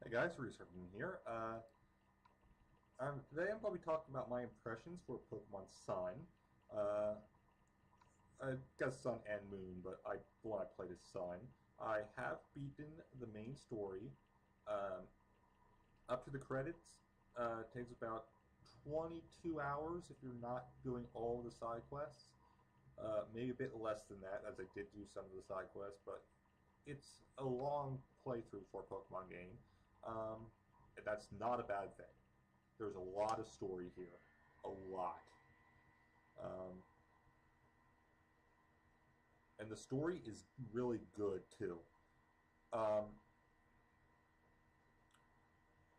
Hey guys, Resurfing here. Today I'm going to be talking about my impressions for Pokemon Sun. Uh, I guess Sun and Moon, but the one I played is Sun. I have beaten the main story. Um, Up to the credits, it takes about 22 hours if you're not doing all of the side quests. Maybe a bit less than that, as I did do some of the side quests, but it's a long playthrough for a Pokemon game. And that's not a bad thing. There's a lot of story here. A lot. Um, and the story is really good, too. Um,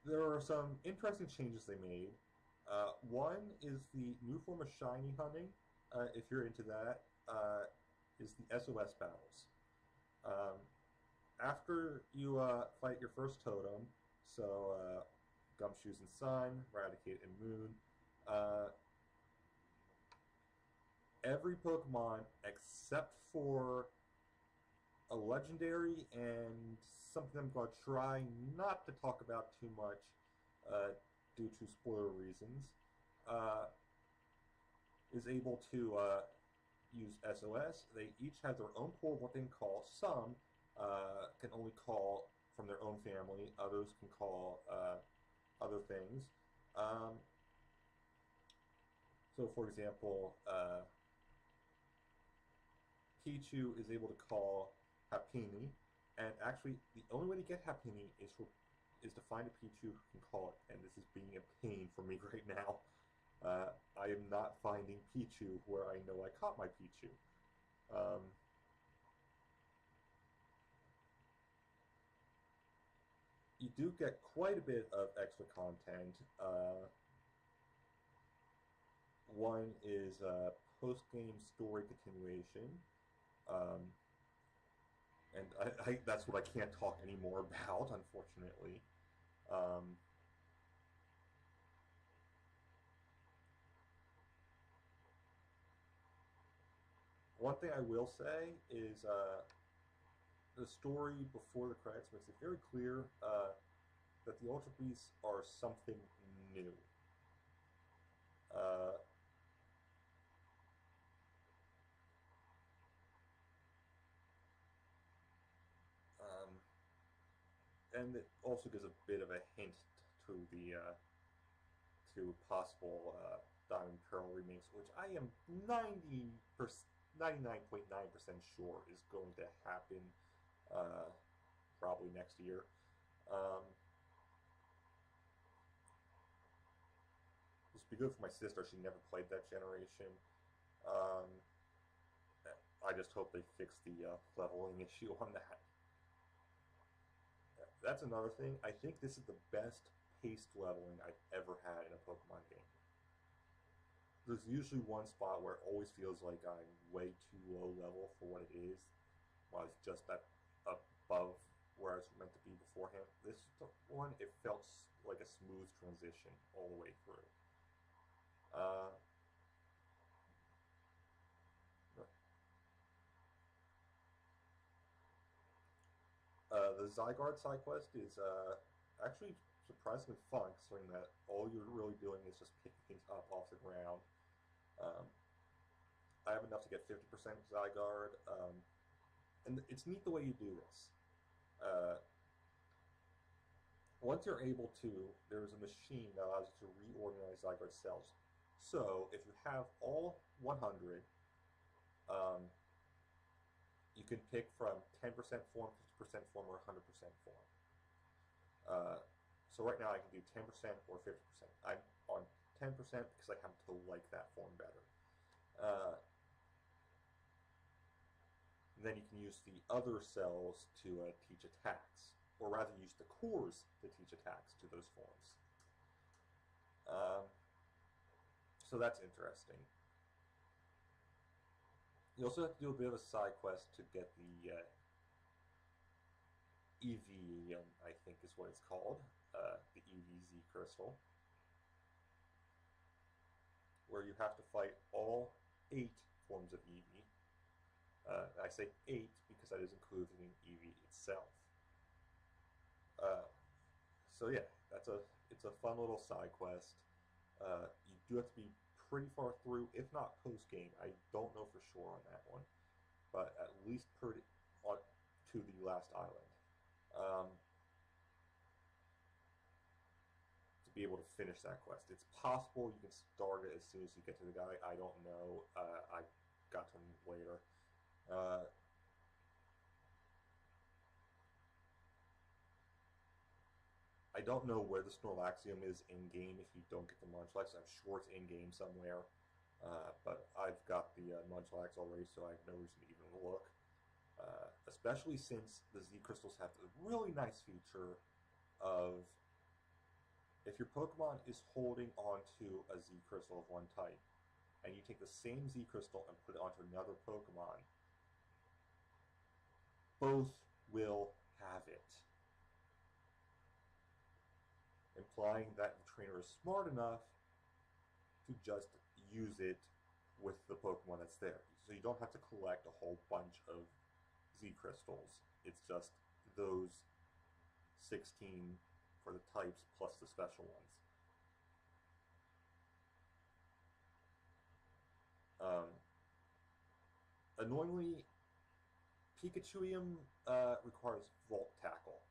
there are some interesting changes they made. One is the new form of shiny hunting, if you're into that, is the SOS battles. Um, After you fight your first totem, so Gumshoes and Sun, Eradicate and Moon, uh, every Pokemon except for a legendary and something I'm going to try not to talk about too much uh, due to spoiler reasons, uh, is able to use SOS. They each have their own pool of what they can call. Some can only call from their own family. Others can call other things. Um, so, for example, Pichu is able to call Happiny, and actually, the only way to get Happiny is to find a Pichu who can call it, and this is being a pain for me right now. I am not finding Pichu where I know I caught my Pichu. Um, you do get quite a bit of extra content. One is post-game story continuation, um, and that's what I can't talk anymore about, unfortunately. Um, One thing I will say is the story before the credits makes it very clear that the Ultra Beasts are something new. Uh, um, and it also gives a bit of a hint to the to possible Diamond Pearl remakes, which I am 99.9% sure is going to happen uh, probably next year. Um, this would be good for my sister. She never played that generation. Um, I just hope they fix the leveling issue on that. That's another thing. I think this is the best paced leveling I've ever had in a Pokemon game. There's usually one spot where it always feels like I'm way too low level for what it is, while it's just that above where I was meant to be beforehand. This one, it felt like a smooth transition all the way through. Uh, the Zygarde side quest is actually surprisingly fun, considering that all you're really doing is just picking things up off the ground. Um, I have enough to get 50% Zygarde, and it's neat the way you do this. Uh, Once you're able to, there's a machine that allows you to reorganize Zygarde cells. So if you have all 100, um, you can pick from 10% form, 50% form, or 100% form. Uh, so right now I can do 10% or 50%. I'm on 10% because I happen to like that form better. Uh, then you can use the other cells to teach attacks, or rather use the cores to teach attacks to those forms. Um, so that's interesting. You also have to do a bit of a side quest to get the EV, I think is what it's called, the EVZ crystal, where you have to fight all 8 forms of EV. I say 8 because that is included in EV itself. Uh, So yeah, it's a fun little side quest. You do have to be pretty far through, if not post game. I don't know for sure on that one, but at least pretty on to the last island. Um, to be able to finish that quest. It's possible you can start it as soon as you get to the guy. I don't know. I got to him later. Uh, I don't know where the Snorlaxium is in game if you don't get the Munchlax. I'm sure it's in game somewhere. But I've got the Munchlax already, so I have no reason to even look. Especially since the Z crystals have the really nice feature of if your Pokemon is holding onto a Z crystal of one type, and you take the same Z crystal and put it onto another Pokemon, both will have it. Implying that the trainer is smart enough to just use it with the Pokemon that's there. So you don't have to collect a whole bunch of Z crystals. It's just those 16 for the types plus the special ones. Annoyingly, Pikachuium requires Volt Tackle.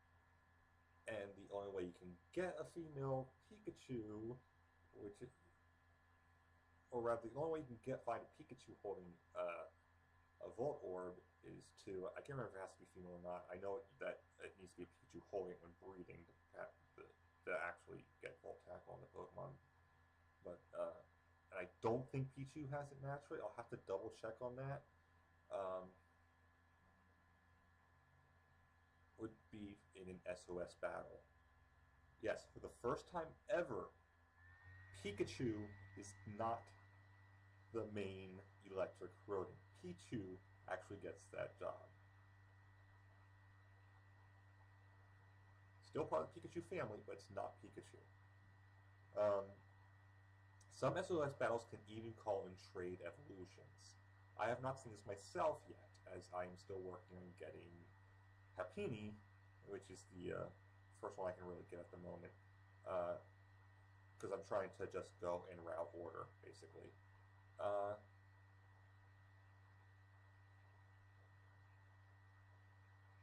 And the only way you can get a female Pikachu, which is, or rather, the only way you can find a Pikachu holding a Volt Orb is to, I can't remember if it has to be female or not. I know that it needs to be a Pikachu holding it when breeding to actually get Volt Tackle on the Pokemon. But, and I don't think Pichu has it naturally. I'll have to double check on that. Would be in an SOS battle. Yes, for the first time ever, Pikachu is not the main electric rodent. Pichu actually gets that job. Still part of the Pikachu family, but it's not Pikachu. Um, some SOS battles can even call in trade evolutions. I have not seen this myself yet, as I am still working on getting Happiny, which is the first one I can really get at the moment, because I'm trying to just go in route order, basically.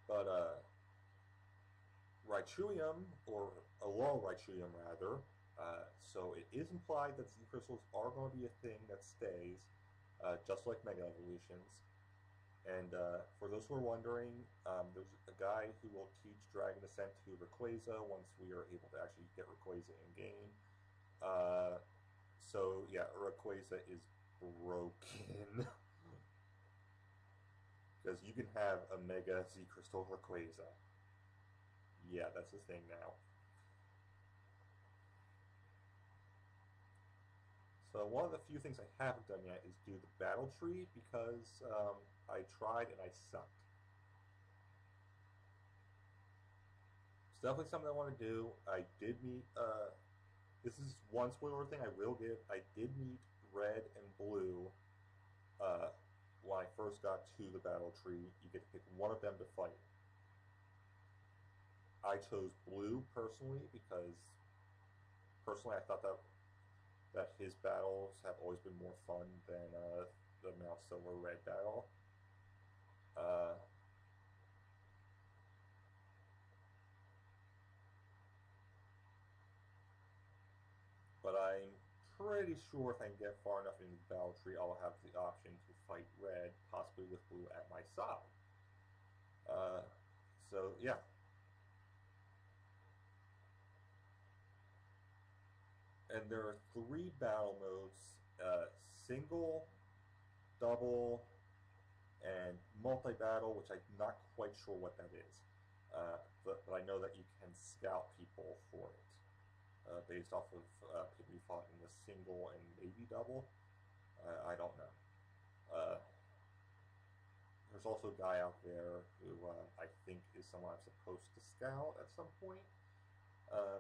But Raichuium, or Alolan Raichuium rather, so it is implied that Z crystals are going to be a thing that stays, just like Mega Evolutions. And for those who are wondering, there's a guy who will teach Dragon Ascent to Rayquaza once we are able to actually get Rayquaza in game. So yeah, Rayquaza is broken. Because you can have a Mega Z Crystal Rayquaza. Yeah, that's the thing now. So one of the few things I haven't done yet is do the battle tree because I tried and I sucked. It's definitely something I want to do. I did meet, this is one spoiler thing I will give. I did meet Red and Blue when I first got to the battle tree. You get to pick one of them to fight. I chose Blue personally because personally I thought that his battles have always been more fun than the Mount Silver Red battle. Uh, but I'm pretty sure if I can get far enough into the battle tree, I'll have the option to fight Red, possibly with Blue at my side. So yeah. And there are 3 battle modes, single, double, and multi-battle, which I'm not quite sure what that is. But I know that you can scout people for it, based off of people you fought in the single and maybe double. I don't know. There's also a guy out there who I think is someone I'm supposed to scout at some point,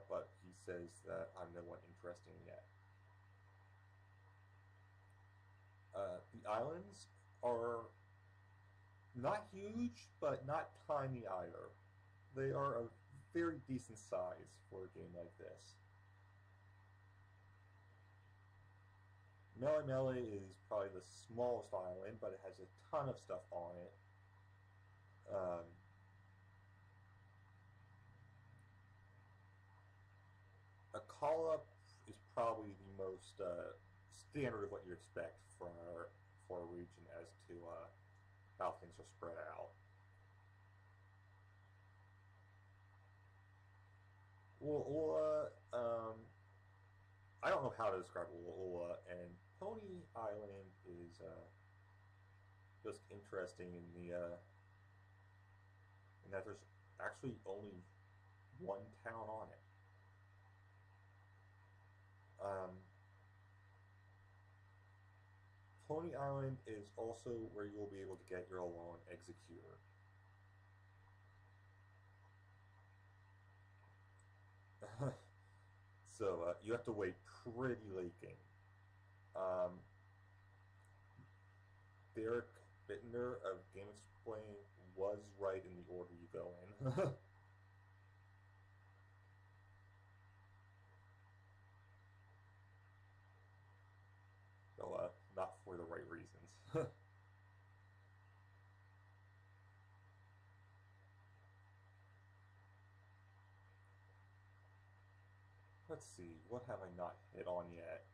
but he says that I'm no one interesting yet. The islands are not huge, but not tiny either. They are a very decent size for a game like this. Melee Melee is probably the smallest island, but it has a ton of stuff on it. A call-up is probably the most standard of what you expect for a region as to how things are spread out. Ula, I don't know how to describe Ula, and Pony Island is just interesting in that there's actually only one town on it. Pony Island is also where you'll be able to get your own executor. So you have to wait pretty late game. Derek Bittner of Game Explain was right in the order you go in. So, not for the right reasons. Let's see, what have I not hit on yet?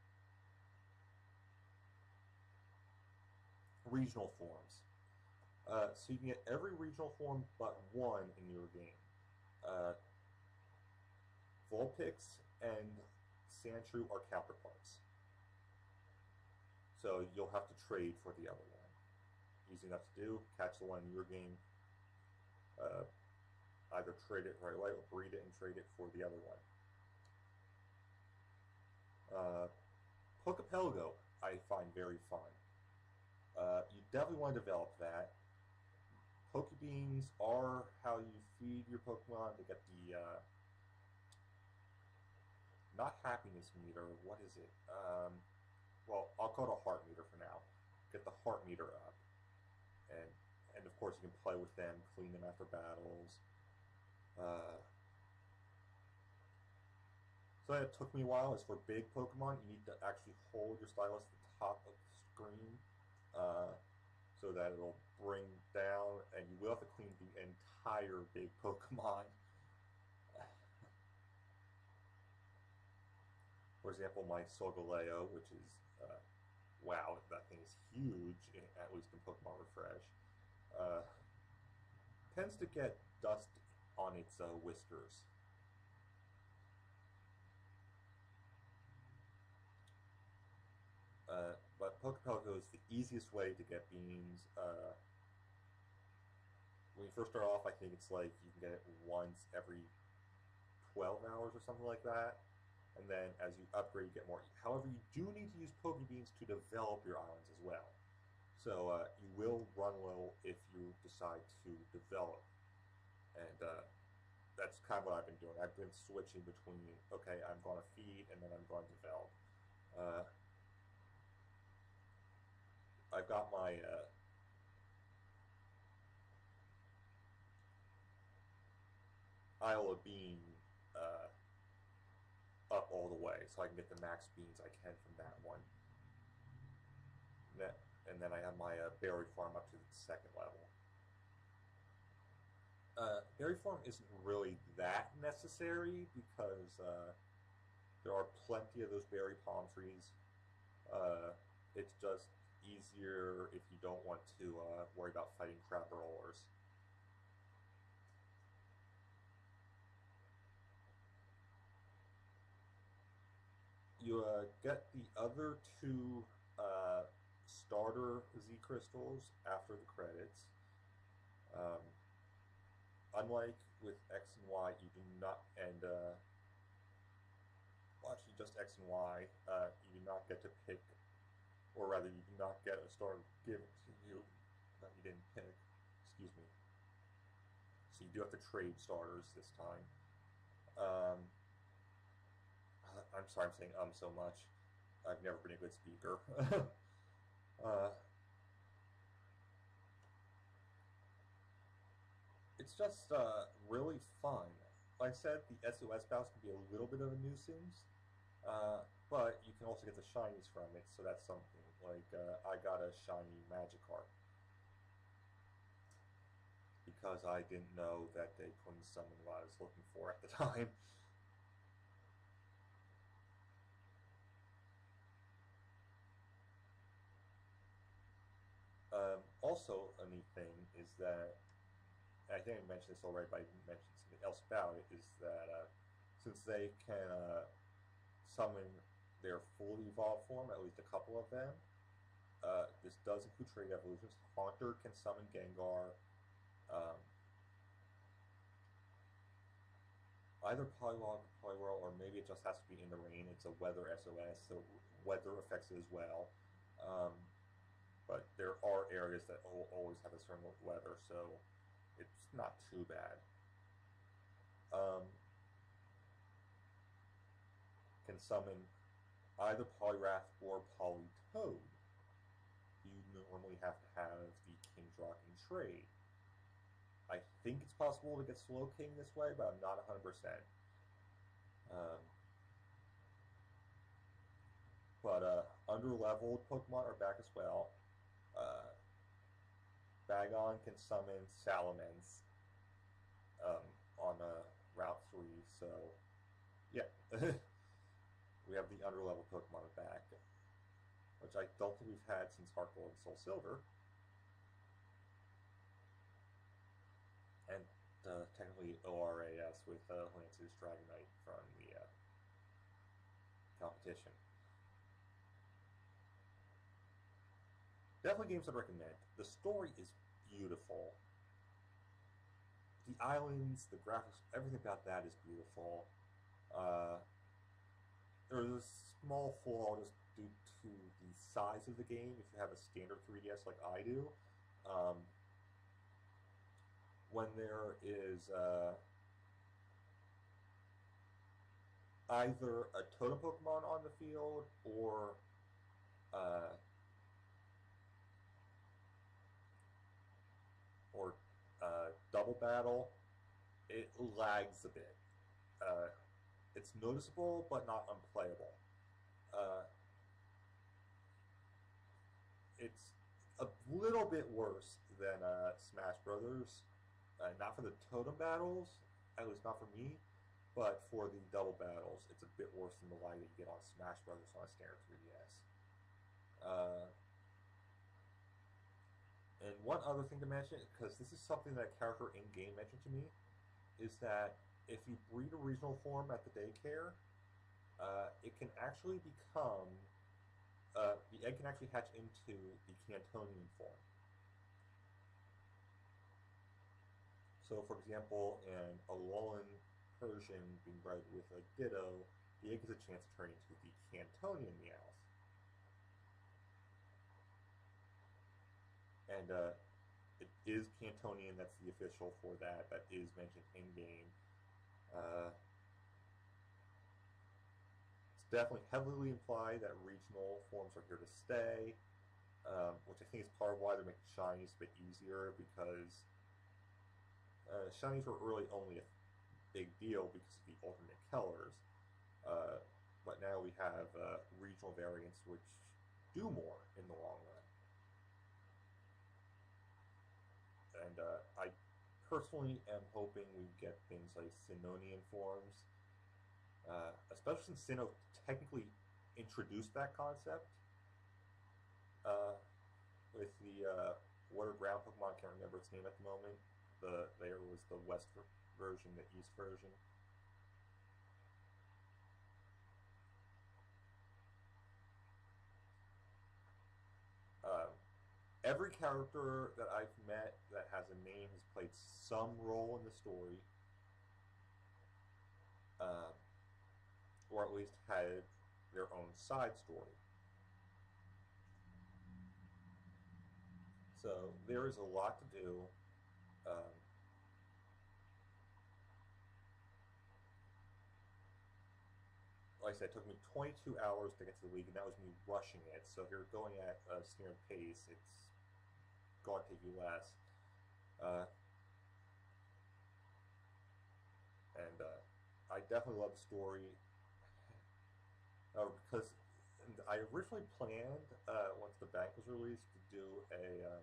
Regional forms. So you can get every regional form but one in your game. Vulpix and Sandshrew are counterparts. So you'll have to trade for the other one. Easy enough to do. Catch the one in your game. Either trade it right away or breed it and trade it for the other one. Pokepelgo I find very fun. You definitely want to develop that. Pokebeans are how you feed your Pokemon. They get the not happiness meter. What is it? Well, I'll call it a heart meter for now. Get the heart meter up, and of course you can play with them, clean them after battles. So that took me a while. As for big Pokemon, you need to actually hold your stylus at the top of the screen so that it'll bring down, and you will have to clean the entire big Pokemon. For example, my Solgaleo, which is, wow, that thing is huge, at least in Pokemon Refresh, tends to get dust on its whiskers. But Pokepelgo is the easiest way to get beans. When you first start off, I think it's like you can get it once every 12 hours or something like that. And then as you upgrade, you get more. However, you do need to use Pokebeans to develop your islands as well. So you will run low if you decide to develop. And that's kind of what I've been doing. I've been switching between, okay, I'm going to feed and then I'm going to develop. I've got my Isle of Bean up all the way, so I can get the max beans I can from that one. And then I have my berry farm up to the second level. Berry farm isn't really that necessary because there are plenty of those berry palm trees. It's just easier if you don't want to worry about fighting crab rollers. You get the other two starter Z crystals after the credits. Unlike with X and Y, you do not, and well, actually just X and Y, you do not get to pick, or rather, you do not get a starter given to you that you didn't pick. Excuse me. So you do have to trade starters this time. I'm sorry I'm saying so much. I've never been a good speaker. It's just really fun. like I said, the SOS battles can be a little bit of a nuisance, but you can also get the shinies from it, so that's something. Like, I got a shiny Magikarp because I didn't know that they couldn't summon what I was looking for at the time. Also, a neat thing is that, I think I mentioned this already, but I didn't mention something else about it, is that since they can summon their fully evolved form, at least a couple of them, this does include trait evolutions. Haunter can summon Gengar. Um, either Poliwag, Poliwhirl, or maybe it just has to be in the rain. It's a weather SOS, so weather affects it as well. Um, but there are areas that always have a certain weather, so it's not too bad. Um, can summon either Poliwrath or Politoed. You normally have to have the Kingdra in trade. I think it's possible to get Slow King this way, but I'm not 100%. But under-leveled Pokemon are back as well. Uh, Bagon can summon Salamence um, on Route 3, so yeah. We have the under-leveled Pokemon back, which I don't think we've had since Heart Gold and Soul Silver. And technically ORAS with Lance's Dragonite from the competition. Definitely games I'd recommend. The story is beautiful. The islands, the graphics, everything about that is beautiful. Uh, there's a small flaw just due to the size of the game. If you have a standard 3DS like I do, um, when there is either a totem Pokemon on the field uh, or double battle, it lags a bit. Uh, it's noticeable, but not unplayable. Uh, it's a little bit worse than Smash Brothers. Not for the totem battles, at least not for me, but for the double battles, it's a bit worse than the lag that you get on Smash Brothers on a standard 3DS. And one other thing to mention, because this is something that a character in-game mentioned to me, is that if you breed a regional form at the daycare, it can actually become, the egg can actually hatch into the Cantonian form. So, for example, in a Alolan Persian being bred with a Ditto, the egg has a chance to turn into the Cantonian Meowth. And it is Cantonian, that's the official for that. That is mentioned in-game. It's definitely heavily implied that regional forms are here to stay, which I think is part of why they're making shinies a bit easier, because shinies were really only a big deal because of the alternate colors. But now we have regional variants which do more in the long run. And I personally am hoping we get things like Sinonian forms, especially since Sinnoh technically introduced that concept with the water ground Pokemon. I can't remember its name at the moment. There was the West version, the East version. Every character that I've met that has a name has played some role in the story, or at least had their own side story. So there is a lot to do. Um, like I said, it took me 22 hours to get to the league, and that was me rushing it. So if you're going at a standard pace, it's going to take you less. And I definitely love the story because I originally planned once the bank was released to do a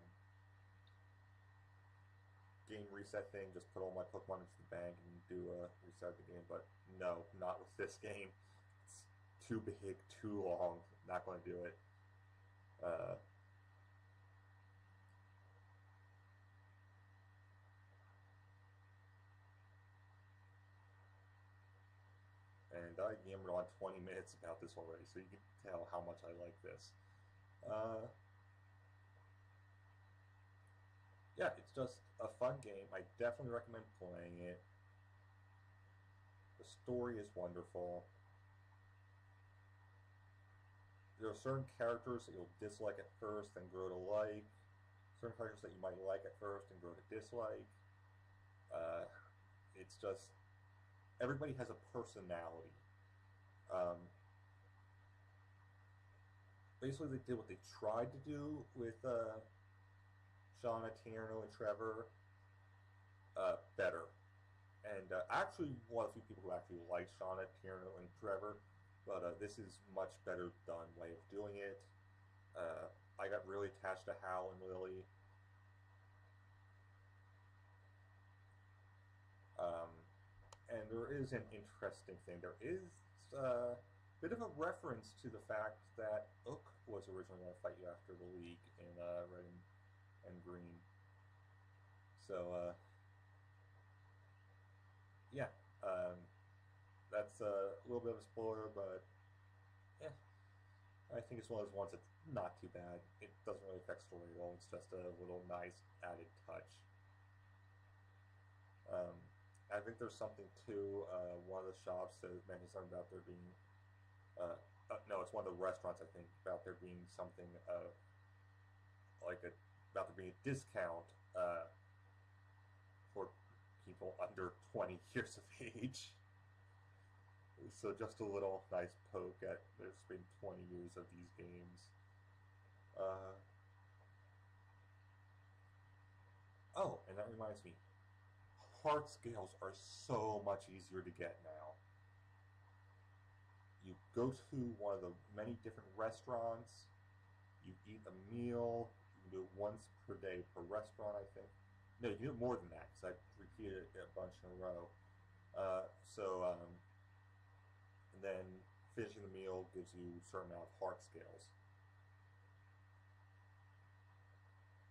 game reset thing, just put all my Pokemon into the bank and do a reset of the game. But no, not with this game. It's too big, too long. Not going to do it. Uh, and I yammered on 20 minutes about this already, so you can tell how much I like this. Uh, yeah, it's just a fun game. I definitely recommend playing it. The story is wonderful. There are certain characters that you'll dislike at first and grow to like. Certain characters that you might like at first and grow to dislike. Uh, it's just everybody has a personality. Um, Basically, they did what they tried to do with Shauna, Tierno, and Trevor better. And actually, one of the few people who actually like Shauna, Tierno, and Trevor, but this is much better done way of doing it. I got really attached to Hal and Lily. Um, and there is an interesting thing. There is a bit of a reference to the fact that Ook was originally going to fight you after the League in Red and Green. So, yeah, um, that's a little bit of a spoiler, but yeah, I think it's one of those ones that's not too bad. It doesn't really affect story at all. It's just a little nice added touch. Um, I think there's something too. One of the shops says mentioned something about there being. No, it's one of the restaurants. I think about there being something like a about there being a discount for people under 20 years of age. So just a little nice poke at there's been 20 years of these games. Uh, oh, and that reminds me, heart scales are so much easier to get now. You go to one of the many different restaurants, you eat a meal, you can do it once per day per restaurant, I think. No, you can do it more than that because I've repeated it a bunch in a row. And then finishing the meal gives you a certain amount of heart scales.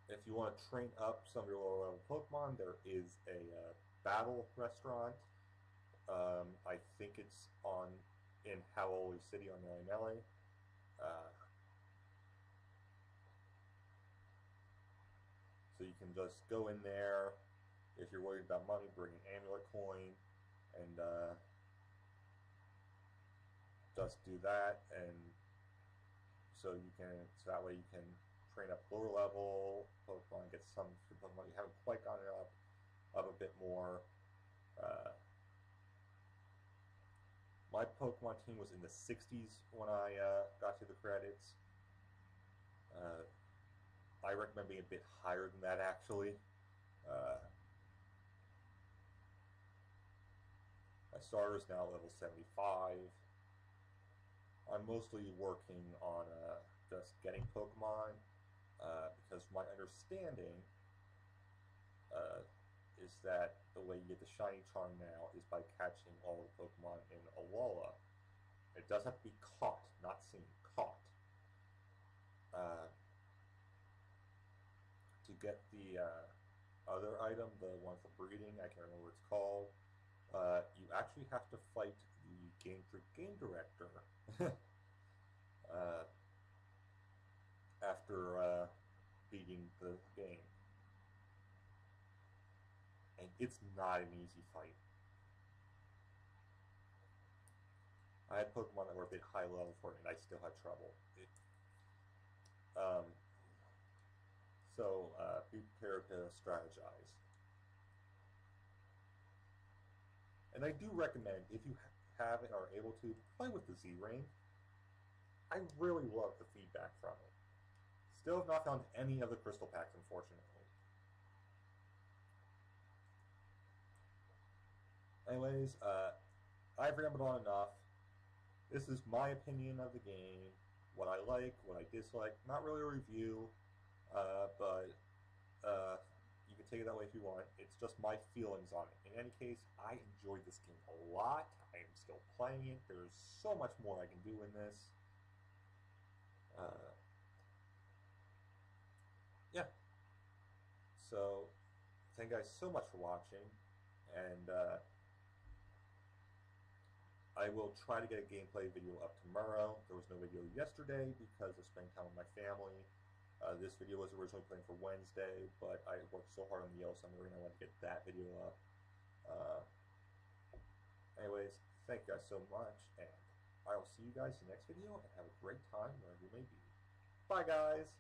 If you want to train up some of your lower level Pokemon, there is a battle restaurant. I think it's in Howell City on Melee. So you can just go in there. If you're worried about money, bring an amulet coin and just do that. And so that way you can train up lower level Pokemon, get some Pokemon you haven't quite gotten up a bit more. My Pokemon team was in the 60s when I got to the credits. I recommend being a bit higher than that, actually. My starter is now level 75. I'm mostly working on just getting Pokemon because my understanding is that the way you get the Shiny Charm now is by catching all the Pokemon in Alola. It does have to be caught, not seen, caught. To get the other item, the one for breeding, I can't remember what it's called, you actually have to fight the Game Freak game director after beating the game. And it's not an easy fight. I had Pokemon that were a bit high level for it, and I still had trouble. Um, be prepared to strategize. And I do recommend, if you have it or are able to, play with the Z-Ring. I really love the feedback from it. Still have not found any of the crystal packs, unfortunately. Anyways, I've rambled on enough. This is my opinion of the game, what I like, what I dislike. Not really a review, but you can take it that way if you want. It's just my feelings on it. In any case, I enjoyed this game a lot. I am still playing it. There's so much more I can do in this. Uh, yeah. So, thank you guys so much for watching, and I will try to get a gameplay video up tomorrow. There was no video yesterday because of spending time with my family. This video was originally planned for Wednesday, but I worked so hard on the Yellow Summer Arena, I wanted to get that video up. Uh, anyways, thank you guys so much, and I will see you guys in the next video, and have a great time wherever you may be. Bye, guys!